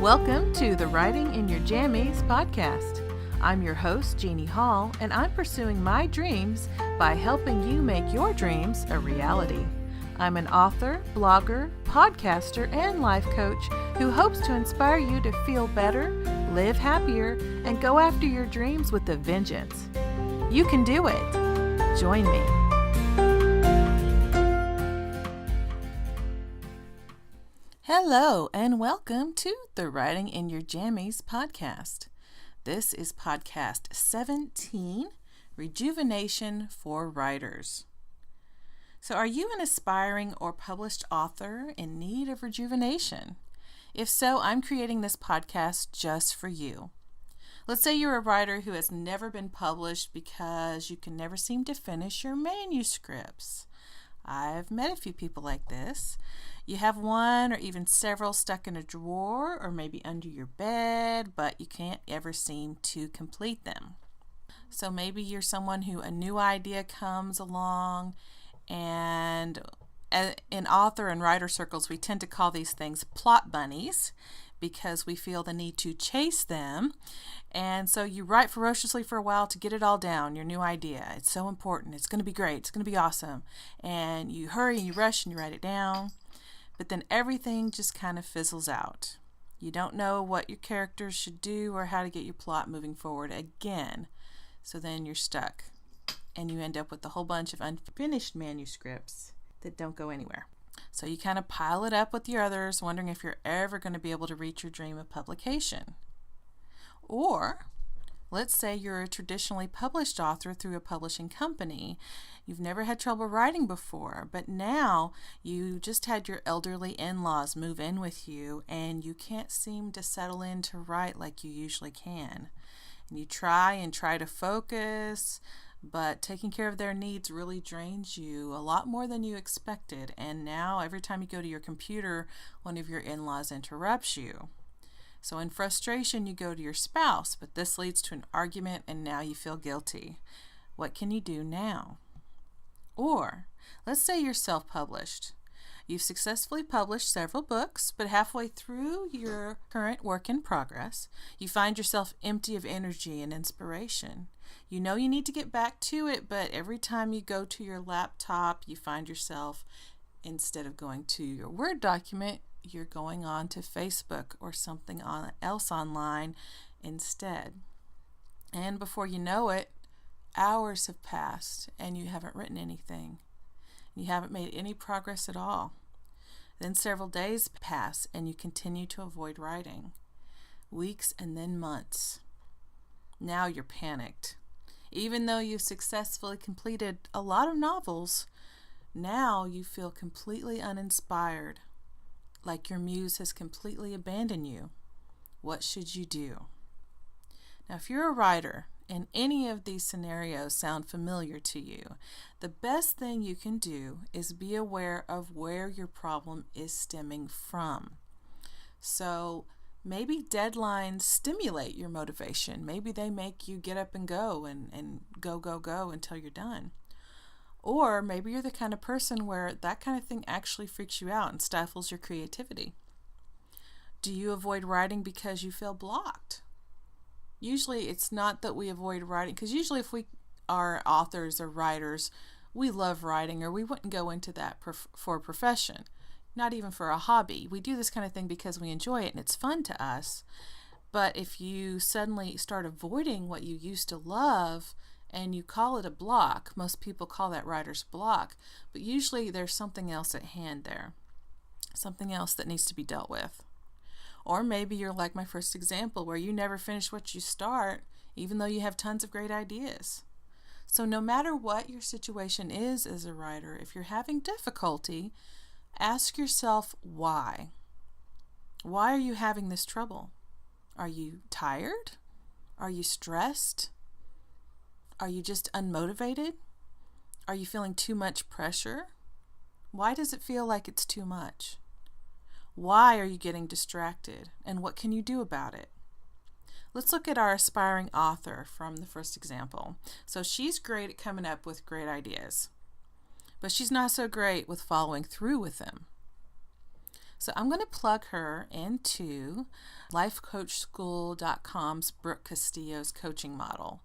Welcome to the Writing in Your Jammies podcast. I'm your host, Jeannie Hall, and I'm pursuing my dreams by helping you make your dreams a reality. I'm an author, blogger, podcaster, and life coach who hopes to inspire you to feel better, live happier, and go after your dreams with a vengeance. You can do it. Join me. Hello, and welcome to the Writing in Your Jammies podcast. This is podcast 17, Rejuvenation for Writers. So are you an aspiring or published author in need of rejuvenation? If so, I'm creating this podcast just for you. Let's say you're a writer who has never been published because you can never seem to finish your manuscripts. I've met a few people like this. You have one or even several stuck in a drawer or maybe under your bed, but you can't ever seem to complete them. So maybe you're someone who a new idea comes along, and in author and writer circles, we tend to call these things plot bunnies because we feel the need to chase them. And so you write ferociously for a while to get it all down, your new idea. It's so important. It's going to be great. It's going to be awesome. And you hurry and you rush and you write it down. But then everything just kind of fizzles out. You don't know what your characters should do or how to get your plot moving forward again. So then you're stuck. And you end up with a whole bunch of unfinished manuscripts that don't go anywhere. So you kind of pile it up with your others, wondering if you're ever going to be able to reach your dream of publication. Or, let's say you're a traditionally published author through a publishing company. You've never had trouble writing before, but now you just had your elderly in-laws move in with you and you can't seem to settle in to write like you usually can. And you try to focus, but taking care of their needs really drains you a lot more than you expected. And now every time you go to your computer, one of your in-laws interrupts you. So in frustration, you go to your spouse, but this leads to an argument and now you feel guilty. What can you do now? Or let's say you're self-published. You've successfully published several books, but halfway through your current work in progress, you find yourself empty of energy and inspiration. You know you need to get back to it, but every time you go to your laptop, you find yourself, instead of going to your Word document, you're going on to Facebook or something else online instead. And before you know it, hours have passed and you haven't written anything. You haven't made any progress at all. Then several days pass and you continue to avoid writing. Weeks and then months. Now you're panicked. Even though you've successfully completed a lot of novels, now you feel completely uninspired, like your muse has completely abandoned you. What should you do? Now, if you're a writer and any of these scenarios sound familiar to you, the best thing you can do is be aware of where your problem is stemming from. So maybe deadlines stimulate your motivation. Maybe they make you get up and go and go until you're done. Or maybe you're the kind of person where that kind of thing actually freaks you out and stifles your creativity. Do you avoid writing because you feel blocked? Usually it's not that we avoid writing, because usually if we are authors or writers, we love writing, or we wouldn't go into that for a profession, not even for a hobby. We do this kind of thing because we enjoy it and it's fun to us. But if you suddenly start avoiding what you used to love, and you call it a block, most people call that writer's block, but usually there's something else at hand there, something else that needs to be dealt with. Or maybe you're like my first example, where you never finish what you start, even though you have tons of great ideas. So no matter what your situation is as a writer, if you're having difficulty, ask yourself why. Why are you having this trouble? Are you tired? Are you stressed? Are you just unmotivated? Are you feeling too much pressure? Why does it feel like it's too much? Why are you getting distracted? And what can you do about it? Let's look at our aspiring author from the first example. So she's great at coming up with great ideas, but she's not so great with following through with them. So I'm going to plug her into lifecoachschool.com's Brooke Castillo's coaching model.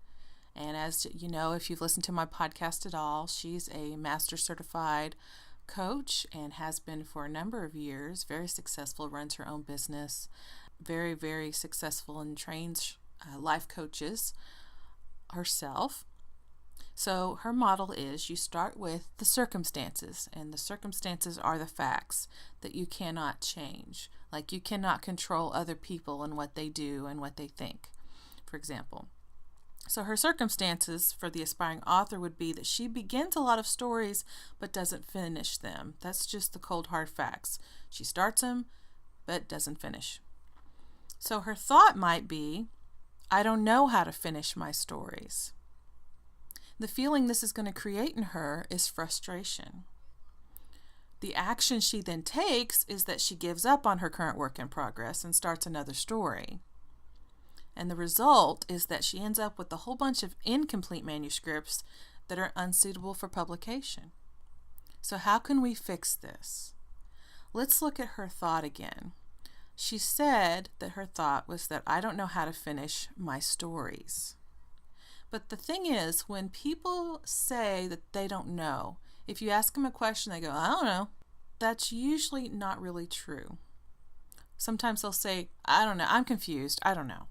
And as you know, if you've listened to my podcast at all, she's a master certified coach and has been for a number of years, very successful, runs her own business, very, very successful, and trains life coaches herself. So her model is you start with the circumstances, and the circumstances are the facts that you cannot change. Like you cannot control other people and what they do and what they think, for example. So her circumstances for the aspiring author would be that she begins a lot of stories but doesn't finish them. That's just the cold hard facts. She starts them but doesn't finish. So her thought might be, I don't know how to finish my stories. The feeling this is going to create in her is frustration. The action she then takes is that she gives up on her current work in progress and starts another story. And the result is that she ends up with a whole bunch of incomplete manuscripts that are unsuitable for publication. So how can we fix this? Let's look at her thought again. She said that her thought was that I don't know how to finish my stories. But the thing is, when people say that they don't know, if you ask them a question, they go, I don't know. That's usually not really true. Sometimes they'll say, I don't know, I'm confused, I don't know.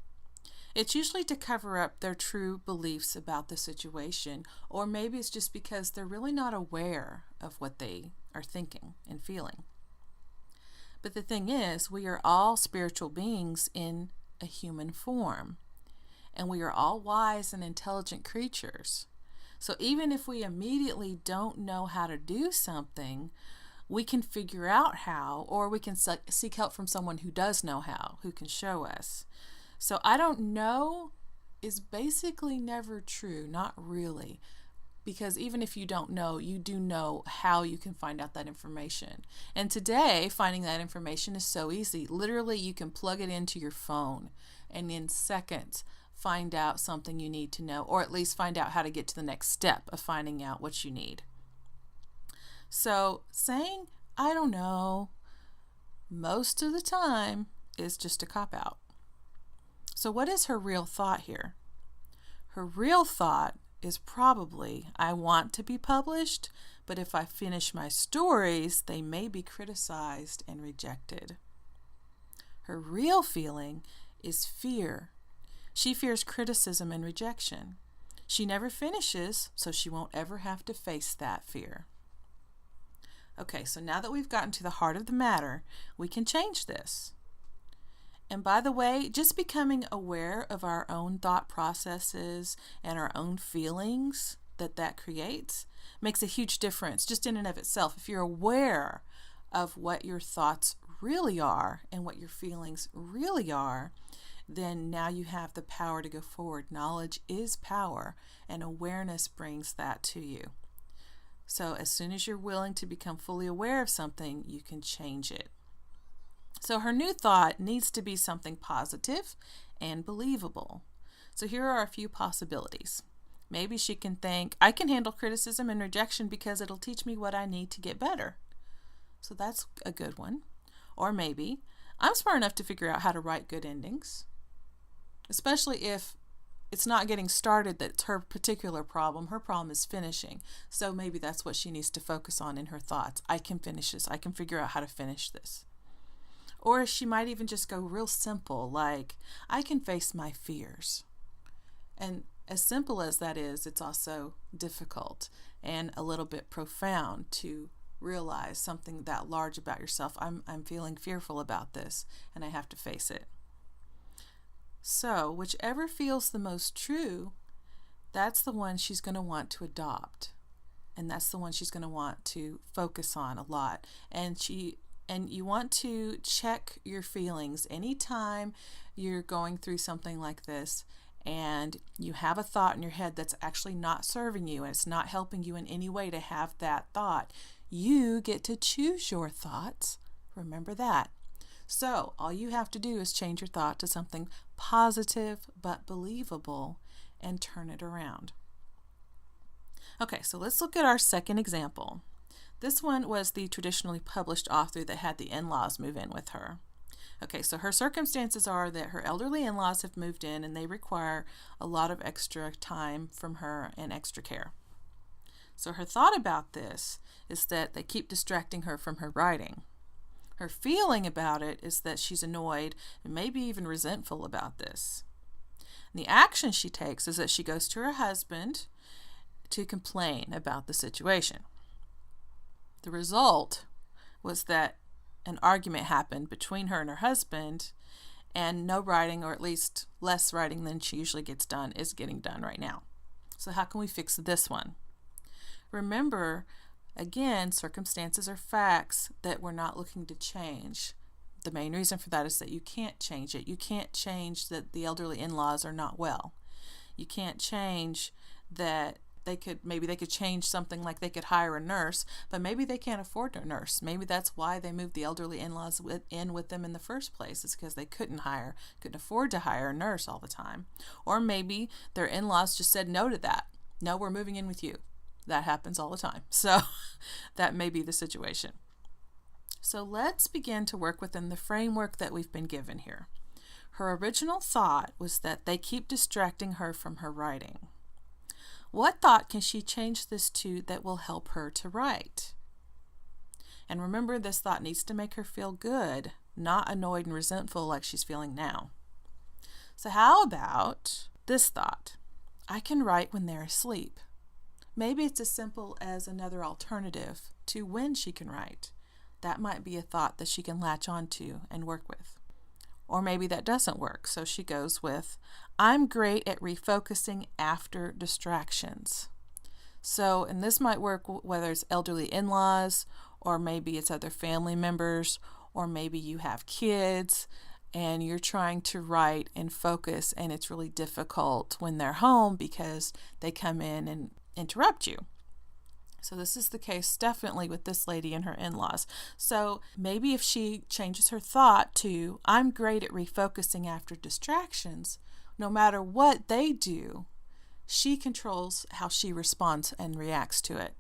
It's usually to cover up their true beliefs about the situation, or maybe it's just because they're really not aware of what they are thinking and feeling. But the thing is, we are all spiritual beings in a human form, and we are all wise and intelligent creatures. So even if we immediately don't know how to do something, we can figure out how, or we can seek help from someone who does know how, who can show us. So I don't know is basically never true, not really. Because even if you don't know, you do know how you can find out that information. And today, finding that information is so easy. Literally, you can plug it into your phone and in seconds find out something you need to know, or at least find out how to get to the next step of finding out what you need. So saying, I don't know, most of the time is just a cop-out. So what is her real thought here? Her real thought is probably, I want to be published, but if I finish my stories, they may be criticized and rejected. Her real feeling is fear. She fears criticism and rejection. She never finishes, so she won't ever have to face that fear. Okay, so now that we've gotten to the heart of the matter, we can change this. And by the way, just becoming aware of our own thought processes and our own feelings that creates makes a huge difference just in and of itself. If you're aware of what your thoughts really are and what your feelings really are, then now you have the power to go forward. Knowledge is power, and awareness brings that to you. So as soon as you're willing to become fully aware of something, you can change it. So her new thought needs to be something positive and believable. So here are a few possibilities. Maybe she can think, I can handle criticism and rejection because it'll teach me what I need to get better. So that's a good one. Or maybe, I'm smart enough to figure out how to write good endings, especially if it's not getting started that's her particular problem. Her problem is finishing. So maybe that's what she needs to focus on in her thoughts. I can finish this. I can figure out how to finish this. Or she might even just go real simple, like, I can face my fears. And as simple as that is, it's also difficult and a little bit profound to realize something that large about yourself. I'm feeling fearful about this, and I have to face it. So whichever feels the most true, that's the one she's going to want to adopt. And that's the one she's going to want to focus on a lot. And you want to check your feelings anytime you're going through something like this and you have a thought in your head that's actually not serving you and it's not helping you in any way to have that thought. You get to choose your thoughts. Remember that. So all you have to do is change your thought to something positive but believable and turn it around. Okay, so let's look at our second example. This one was the traditionally published author that had the in-laws move in with her. Okay, so her circumstances are that her elderly in-laws have moved in and they require a lot of extra time from her and extra care. So her thought about this is that they keep distracting her from her writing. Her feeling about it is that she's annoyed and maybe even resentful about this. And the action she takes is that she goes to her husband to complain about the situation. The result was that an argument happened between her and her husband, and no writing, or at least less writing than she usually gets done, is getting done right now. So how can we fix this one? Remember, again, circumstances are facts that we're not looking to change. The main reason for that is that you can't change it. You can't change that the elderly in-laws are not well. You can't change that maybe they could change something like they could hire a nurse, but maybe they can't afford a nurse. Maybe that's why they moved the elderly in-laws in with them in the first place. It's because they couldn't afford to hire a nurse all the time. Or maybe their in-laws just said no to that. No, we're moving in with you. That happens all the time. So that may be the situation. So let's begin to work within the framework that we've been given here. Her original thought was that they keep distracting her from her writing. What thought can she change this to that will help her to write? And remember, this thought needs to make her feel good, not annoyed and resentful like she's feeling now. So how about this thought? I can write when they're asleep. Maybe it's as simple as another alternative to when she can write. That might be a thought that she can latch onto and work with. Or maybe that doesn't work, so she goes with, I'm great at refocusing after distractions. So, and this might work whether it's elderly in-laws, or maybe it's other family members, or maybe you have kids and you're trying to write and focus, and it's really difficult when they're home because they come in and interrupt you. So this is the case definitely with this lady and her in-laws. So maybe if she changes her thought to, I'm great at refocusing after distractions, no matter what they do, she controls how she responds and reacts to it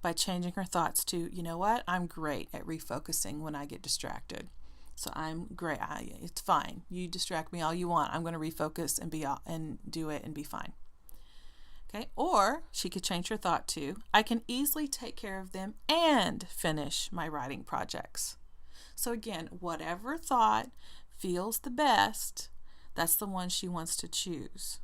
by changing her thoughts to, you know what, I'm great at refocusing when I get distracted. So I'm great. It's fine. You distract me all you want. I'm going to refocus and do it and be fine. Okay, or she could change her thought to, I can easily take care of them and finish my writing projects. So again, whatever thought feels the best, that's the one she wants to choose.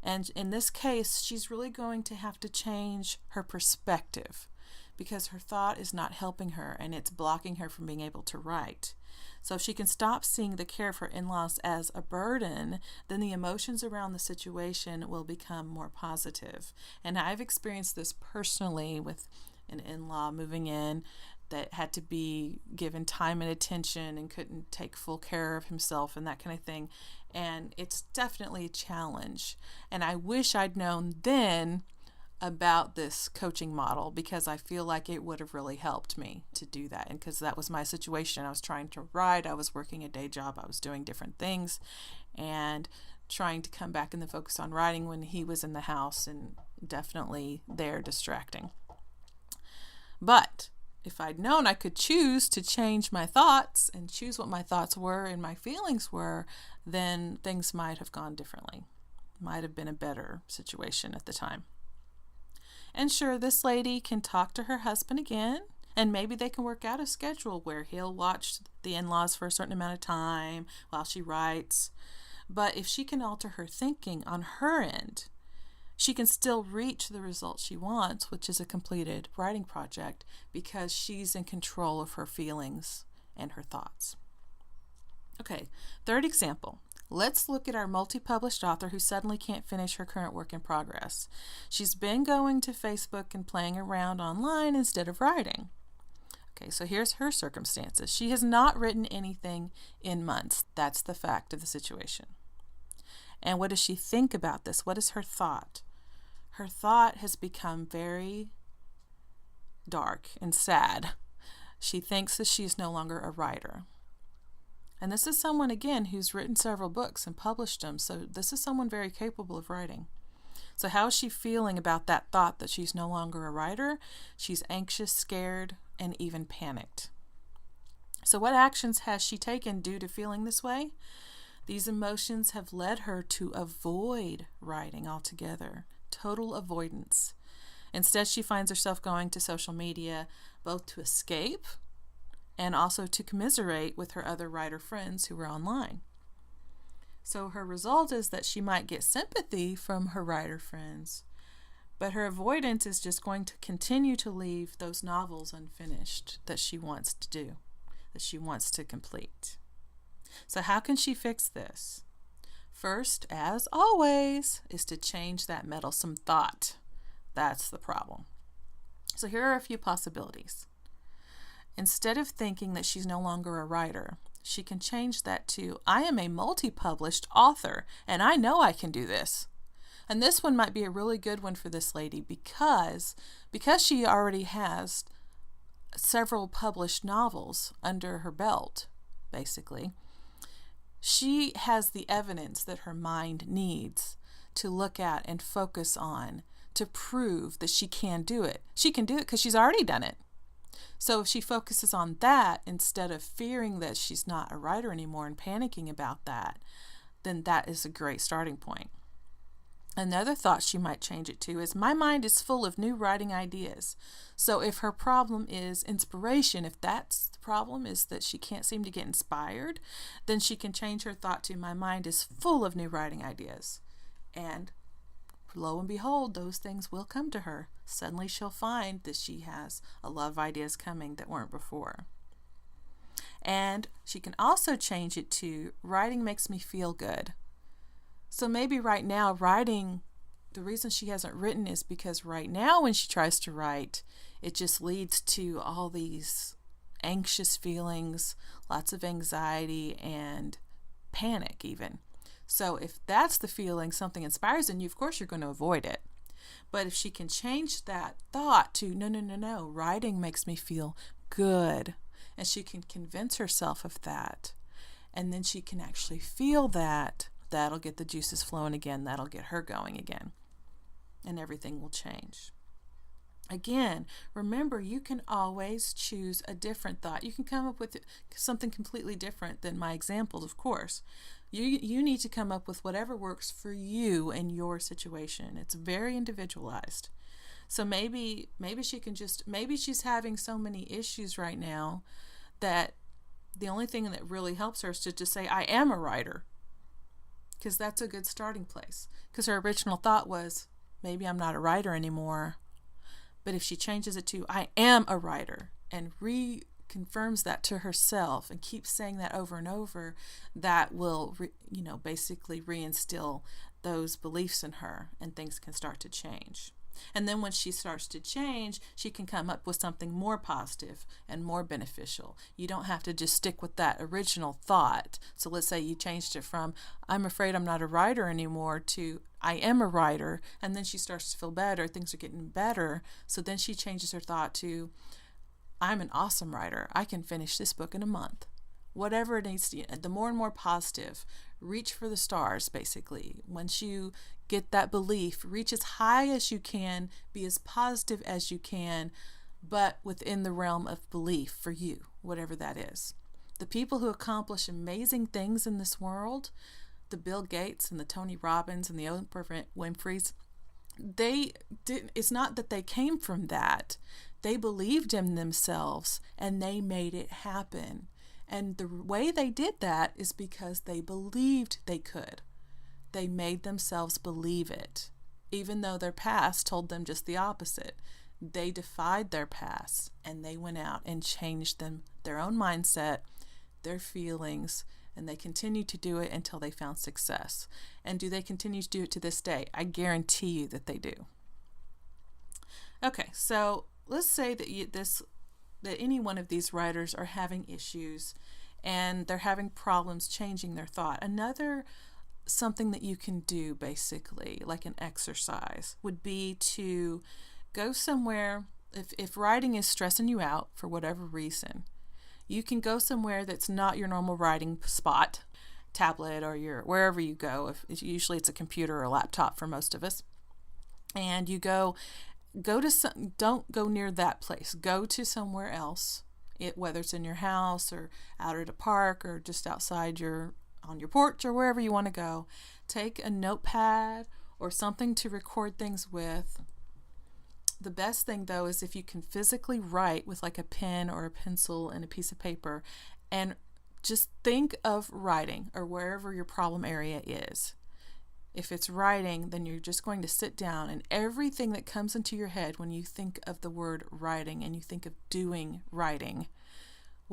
And in this case, she's really going to have to change her perspective because her thought is not helping her and it's blocking her from being able to write. So if she can stop seeing the care of her in-laws as a burden, then the emotions around the situation will become more positive. And I've experienced this personally with an in-law moving in that had to be given time and attention and couldn't take full care of himself and that kind of thing. And it's definitely a challenge. And I wish I'd known then about this coaching model because I feel like it would have really helped me to do that. And because that was my situation. I was trying to write, I was working a day job, I was doing different things and trying to come back and then focus on writing when he was in the house and definitely there distracting. But if I'd known I could choose to change my thoughts and choose what my thoughts were and my feelings were, then things might have gone differently. Might have been a better situation at the time. And sure, this lady can talk to her husband again, and maybe they can work out a schedule where he'll watch the in-laws for a certain amount of time while she writes. But if she can alter her thinking on her end, she can still reach the result she wants, which is a completed writing project, because she's in control of her feelings and her thoughts. Okay, third example. Let's look at our multi-published author who suddenly can't finish her current work in progress. She's been going to Facebook and playing around online instead of writing. Okay, so here's her circumstances. She has not written anything in months. That's the fact of the situation. And what does she think about this? What is her thought? Her thought has become very dark and sad. She thinks that she's no longer a writer. And this is someone, again, who's written several books and published them. So this is someone very capable of writing. So how is she feeling about that thought that she's no longer a writer? She's anxious, scared, and even panicked. So what actions has she taken due to feeling this way? These emotions have led her to avoid writing altogether. Total avoidance. Instead, she finds herself going to social media both to escape and also to commiserate with her other writer friends who are online. So her result is that she might get sympathy from her writer friends, but her avoidance is just going to continue to leave those novels unfinished that she wants to do, that she wants to complete. So how can she fix this? First, as always, is to change that meddlesome thought. That's the problem. So here are a few possibilities. Instead of thinking that she's no longer a writer, she can change that to, I am a multi-published author, and I know I can do this. And this one might be a really good one for this lady because she already has several published novels under her belt, basically. She has the evidence that her mind needs to look at and focus on to prove that she can do it. She can do it because she's already done it. So if she focuses on that instead of fearing that she's not a writer anymore and panicking about that, then that is a great starting point. Another thought she might change it to is, my mind is full of new writing ideas. So if her problem is inspiration, if that's the problem is that she can't seem to get inspired, then she can change her thought to, my mind is full of new writing ideas. And lo and behold, those things will come to her. Suddenly she'll find that she has a lot of ideas coming that weren't before. And she can also change it to, writing makes me feel good. So maybe right now writing, the reason she hasn't written is because right now when she tries to write, it just leads to all these anxious feelings, lots of anxiety and panic even. So if that's the feeling something inspires in you, of course you're going to avoid it. But if she can change that thought to, no, writing makes me feel good, and she can convince herself of that, and then she can actually feel that, that'll get the juices flowing again, that'll get her going again, and everything will change. Again, remember, you can always choose a different thought. You can come up with something completely different than my examples, of course. You need to come up with whatever works for you and your situation. It's very individualized. So maybe she can maybe she's having so many issues right now that the only thing that really helps her is to just say, I am a writer. Because that's a good starting place. Because her original thought was, maybe I'm not a writer anymore. But if she changes it to, I am a writer, and reconfirms that to herself and keeps saying that over and over, that will, basically reinstill those beliefs in her, and things can start to change. And then when she starts to change, she can come up with something more positive and more beneficial. You don't have to just stick with that original thought. So let's say you changed it from, I'm afraid I'm not a writer anymore, to I am a writer, and then she starts to feel better, things are getting better. So then she changes her thought to, I'm an awesome writer. I can finish this book in a month. Whatever it needs to, the more and more positive, reach for the stars, basically. Once you get that belief, reach as high as you can, be as positive as you can, but within the realm of belief for you, whatever that is. The people who accomplish amazing things in this world, the Bill Gates and the Tony Robbins and the Oprah Winfreys, it's not that they came from that. They believed in themselves and they made it happen. And the way they did that is because they believed they could. They made themselves believe it, even though their past told them just the opposite. They defied their past, and they went out and changed their own mindset, their feelings, and they continued to do it until they found success. And do they continue to do it to this day? I guarantee you that they do. Okay, so let's say that any one of these writers are having issues and they're having problems changing their thought. Another something that you can do, basically, like an exercise, would be to go somewhere. If writing is stressing you out for whatever reason, you can go somewhere that's not your normal writing spot, tablet or wherever you go. Usually it's a computer or a laptop for most of us. and you don't go near that place. Go to somewhere else, whether it's in your house or out at a park or just outside on your porch or wherever you want to go. Take a notepad or something to record things with. The best thing, though, is if you can physically write with like a pen or a pencil and a piece of paper, and just think of writing or wherever your problem area is. If it's writing, then you're just going to sit down, and everything that comes into your head when you think of the word writing and you think of doing writing,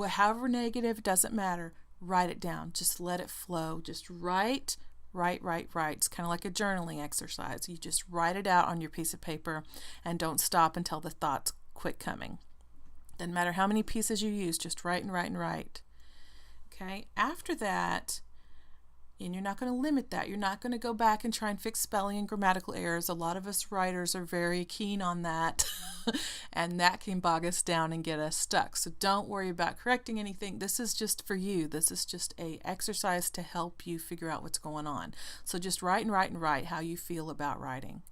however negative, it doesn't matter, write it down. Just let it flow. Just write. It's kind of like a journaling exercise. You just write it out on your piece of paper and don't stop until the thoughts quit coming. Doesn't matter how many pieces you use, just write and write. Okay, after that, and you're not going to limit that. You're not going to go back and try and fix spelling and grammatical errors. A lot of us writers are very keen on that, and that can bog us down and get us stuck. So don't worry about correcting anything. This is just for you. This is just a exercise to help you figure out what's going on. So just write how you feel about writing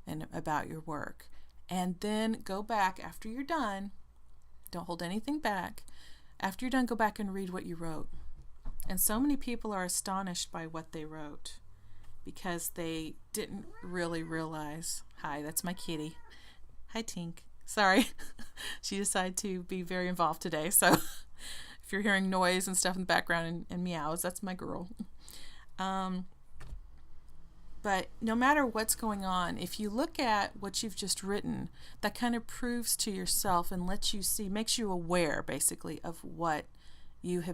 and about your work. And then go back after you're done. Don't hold anything back. After you're done, go back and read what you wrote. And so many people are astonished by what they wrote because they didn't really realize. Hi, that's my kitty. Hi, Tink. Sorry. She decided to be very involved today. So if you're hearing noise and stuff in the background and meows, that's my girl. But no matter what's going on, if you look at what you've just written, that kind of proves to yourself and lets you see, makes you aware basically of what's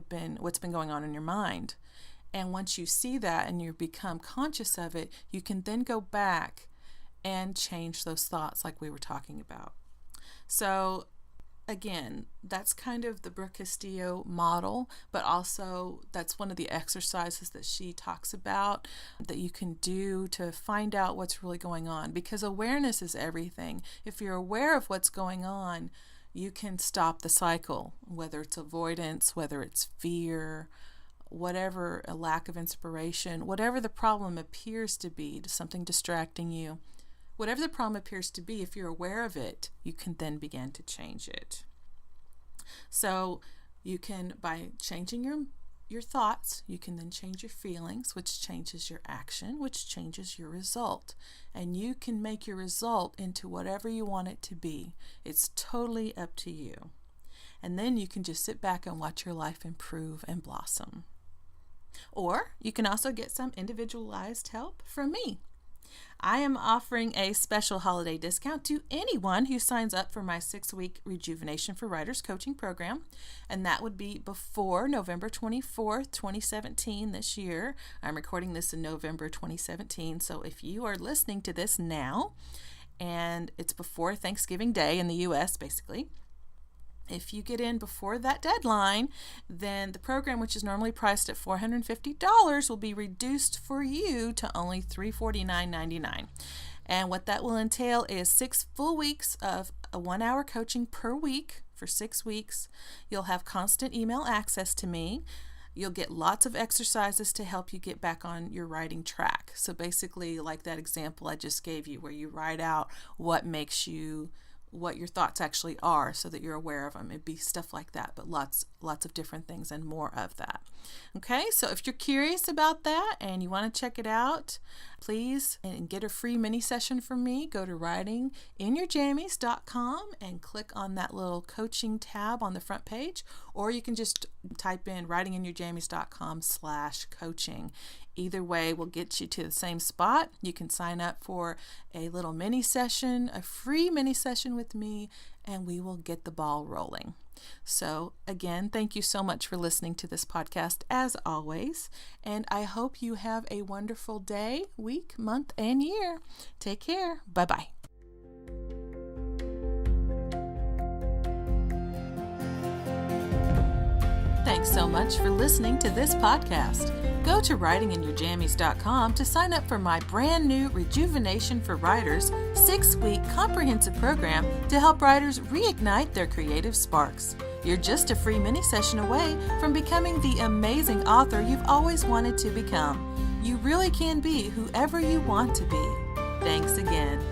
been going on in your mind. And once you see that and you become conscious of it, you can then go back and change those thoughts like we were talking about. So again, that's kind of the Brooke Castillo model, but also that's one of the exercises that she talks about that you can do to find out what's really going on, because awareness is everything. If you're aware of what's going on, you can stop the cycle, whether it's avoidance, whether it's fear, whatever, a lack of inspiration, whatever the problem appears to be, something distracting you. Whatever the problem appears to be, if you're aware of it, you can then begin to change it. So you can, by changing your thoughts, you can then change your feelings, which changes your action, which changes your result. And you can make your result into whatever you want it to be. It's totally up to you. And then you can just sit back and watch your life improve and blossom. Or you can also get some individualized help from me. I am offering a special holiday discount to anyone who signs up for my 6-week Rejuvenation for Writers coaching program, and that would be before November 24th, 2017 this year. I'm recording this in November 2017, so if you are listening to this now, and it's before Thanksgiving Day in the U.S. basically, if you get in before that deadline, then the program, which is normally priced at $450, will be reduced for you to only $349.99. And what that will entail is 6 full weeks of a 1-hour coaching per week for 6 weeks. You'll have constant email access to me. You'll get lots of exercises to help you get back on your writing track. So basically, like that example I just gave you, where you write out what your thoughts actually are so that you're aware of them. It'd be stuff like that, but lots of different things and more of that. Okay, so if you're curious about that and you want to check it out, please, and get a free mini session from me, go to writinginyourjammies.com and click on that little coaching tab on the front page, or you can just type in writinginyourjammies.com/coaching. Either way will get you to the same spot. You can sign up for a little mini session, a free mini session with me, and we will get the ball rolling. So again, thank you so much for listening to this podcast as always, and I hope you have a wonderful day, week, month, and year. Take care. Bye-bye. Thanks so much for listening to this podcast. Go to writinginyourjammies.com to sign up for my brand new Rejuvenation for Writers 6-week comprehensive program to help writers reignite their creative sparks. You're just a free mini session away from becoming the amazing author you've always wanted to become. You really can be whoever you want to be. Thanks again.